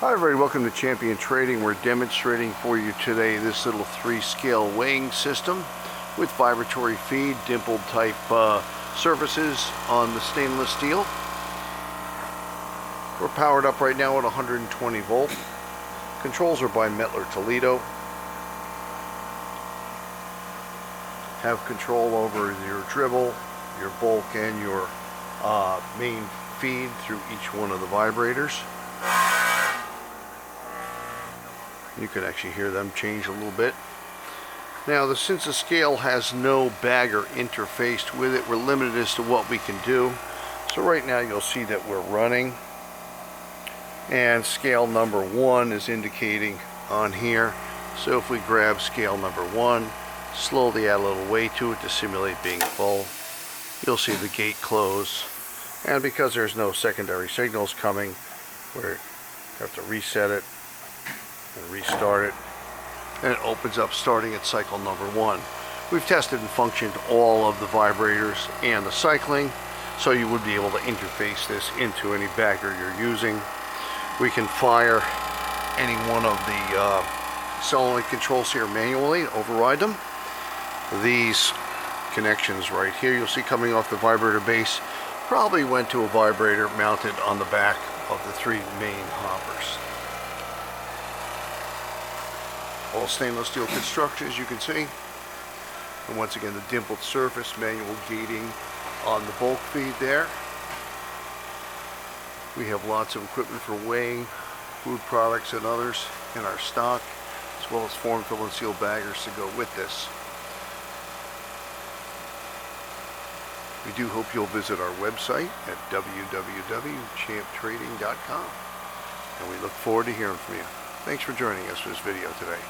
Hi everybody, welcome to Champion Trading. We're demonstrating for you today this little 3-scale weighing system with vibratory feed, dimpled type surfaces on the stainless steel. We're powered up right now at 120 volt. Controls are by Mettler Toledo. Have control over your dribble, your bulk, and your main feed through each one of the vibrators. You can actually hear them change a little bit. Now, since the scale has no bagger interfaced with it, we're limited as to what we can do. So right now you'll see that we're running, and scale number 1 is indicating on here. So if we grab scale number 1, slowly add a little weight to it to simulate being full, you'll see the gate close. And because there's no secondary signals coming, we have to reset it and restart it, and it opens up starting at cycle number 1. We've tested and functioned all of the vibrators and the cycling, so you would be able to interface this into any bagger you're using. We can fire any one of the solenoid controls here manually and override them. These connections right here you'll see coming off the vibrator base probably went to a vibrator mounted on the back of the 3 main hoppers. All stainless steel construction, as you can see. And once again, the dimpled surface, manual gating on the bulk feed there. We have lots of equipment for weighing food products and others in our stock, as well as form, fill, and seal baggers to go with this. We do hope you'll visit our website at www.champtrading.com, and we look forward to hearing from you. Thanks for joining us for this video today.